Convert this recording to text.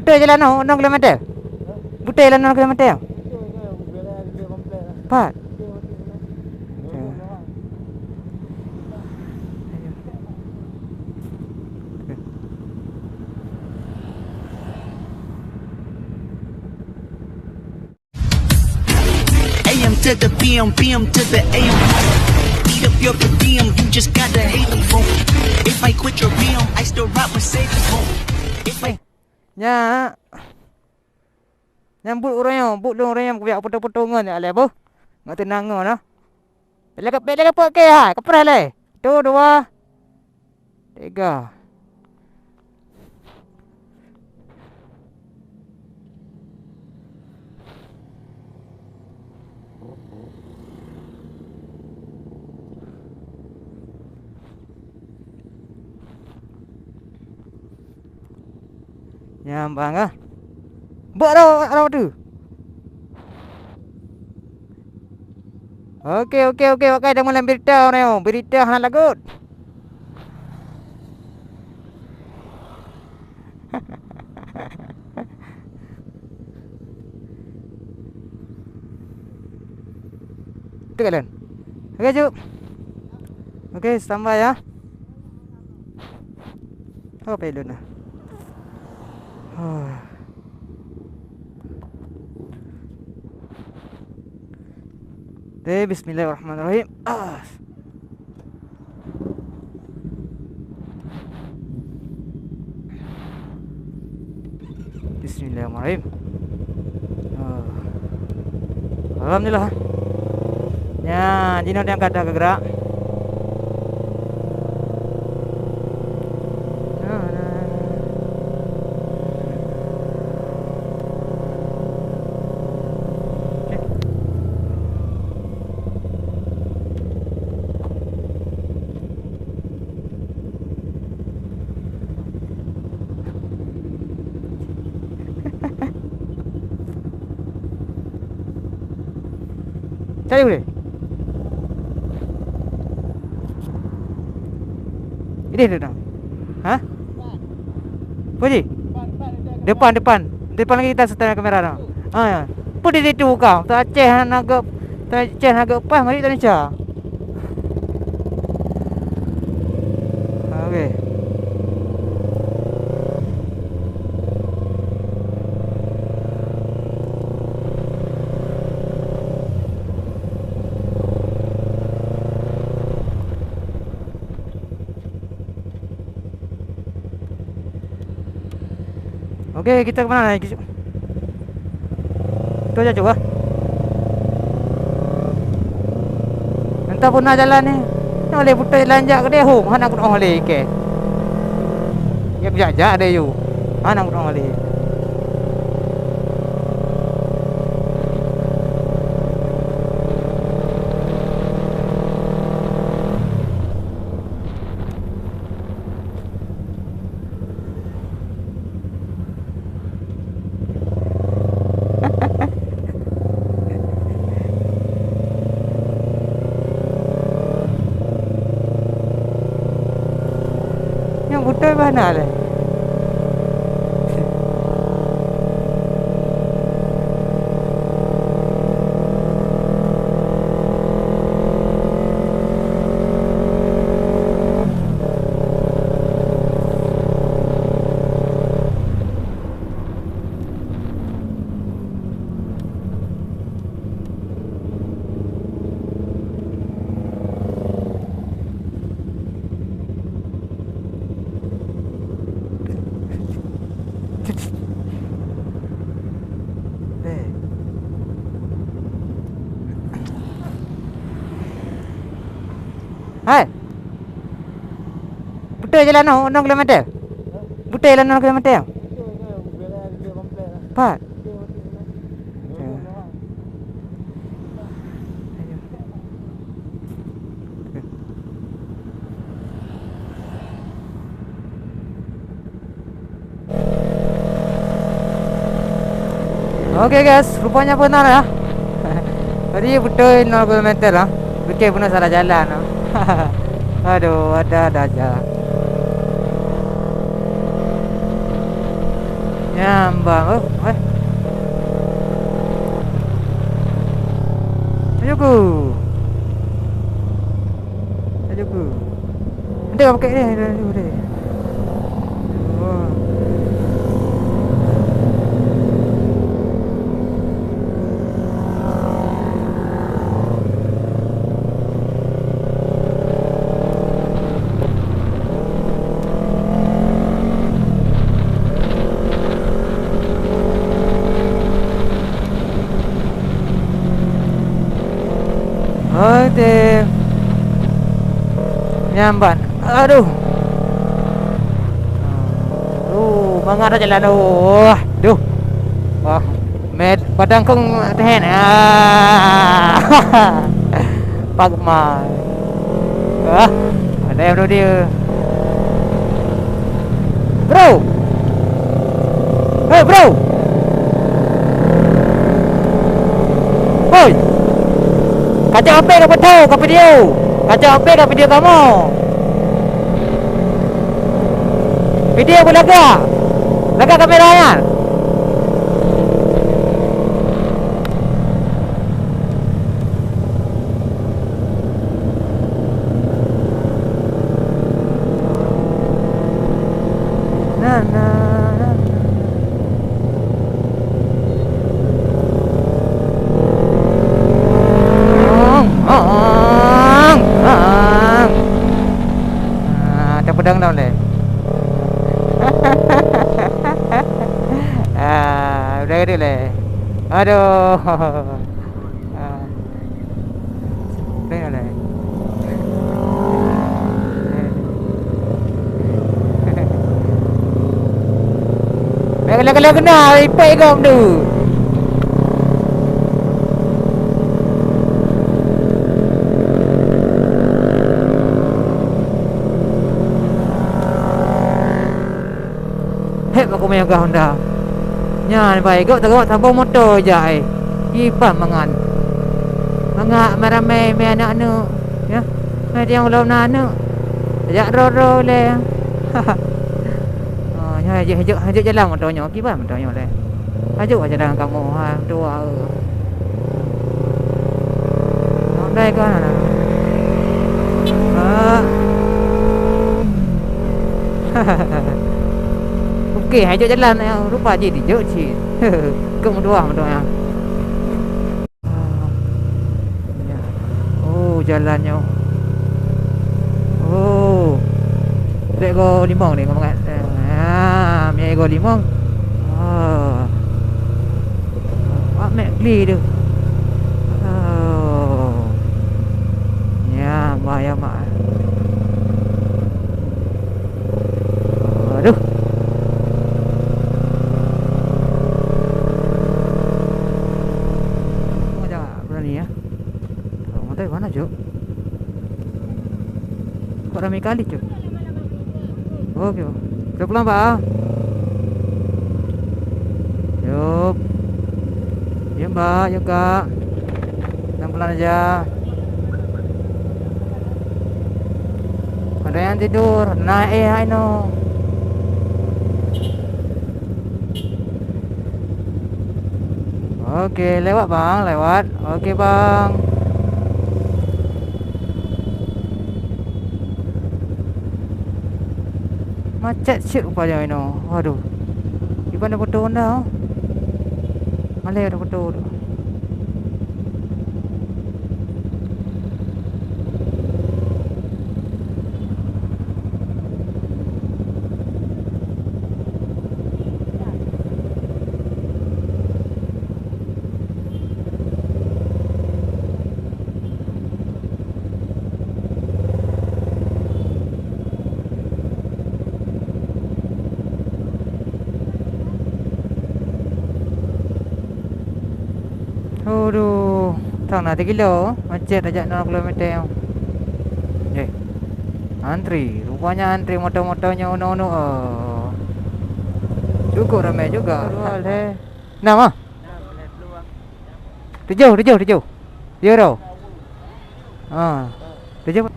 Betul jalan 6 km. Betul jalan 6 km. Pat. AM to the PM, PM to the AM. Eat up your per diem, you just gotta hate them, boom. If I quit your PM, I still rock Mercedes, boom. If I Nya. Nyambut orangnya, but dong orangnya biar potong-potongan ya le bu. Ngat tenang no. Bela ke ke ha, kapra le. 1 2 3. Nyambang ah. Buat dah tu. Okey. Pakai dah malam berita orang. Berita hang lagut. Tu kalian. Okey, jom. Okey, standby ya. Apa itu nah? Bismillahirrahmanirrahim. Bismillahirrahmanirrahim. Alhamdulillah. Ya, jino yang kata gerak. Cari boleh? Ini dah. Hah? Puji? Depan. Depan lagi kita setel kamera dah. Ya. Pun di situ kau. Tak Aceh agak pas mari tak Indonesia. Okey. Okey, kita ke mana lagi? Itu aja coba. Entah pun nak jalan ni. Nak boleh putar lanjak ke dia home. Nak aku nak boleh ke. Ya berjajak ada you. Nak aku nak boleh. Yang putar mana lah? Hai. Betul jalan 6 km. Betul jalan 6 km. Pat. Okey guys, rupanya benar ya. Tadi betul 0 km lah. Fikir benar salah jalan lah. Aduh, ada aja. Nyambang. Ajuku. Nanti kau pakai ni. Oh. Oke. Nyamban. Aduh. Mengarah jalan. Duh. Wah, med padang kong tehen. Pagma. Ada yang dia. Bro. Hey, bro. Hoi. Kacau apa kau tahu kau video? Kacau apa kau video kamu? Video aku laga kameranya. Nah. Ada pedang dah boleh. Udah gede le. Aduh. Udah le. Kalau kena ipai kau tu. Aku punya Honda. Nya baik kau tengok tambah motor je ai. Iban mangan. Mangak meramai me anak nu. Ya. Mai dia belum nak. Ajak ro le. Nya hajak jalan motornya. Kiban motornya le. Hajak jalan kamu ha dua. Honda kan ana. Okey, hajak jalan yang rupa je dijak cik. Kemudian yang. Oh, jalannya. Oh. Dek go limong ni kau makan. Mi go limong. Mek gli tu. Ya, ya mak. Aduh. Mana Cuk? Kok ramai kali Cuk? Oke. Kita pulang Pak. Yuk. Yuk Mbak, yuk Kak. Pelan-pelan aja. Ada yang tidur. Nah, I know. Oke, lewat Bang, lewat. Oke Bang. Macet shit rupanya ini. Waduh. Iban ada foto Honda. Malay ada foto. Aduh, tak nak 3 kilo. Macet ajak 6 km. Antri. Rupanya antri motor-motornya uno-uno. Cukup ramai juga. Nama? 7. Dia tau. 7.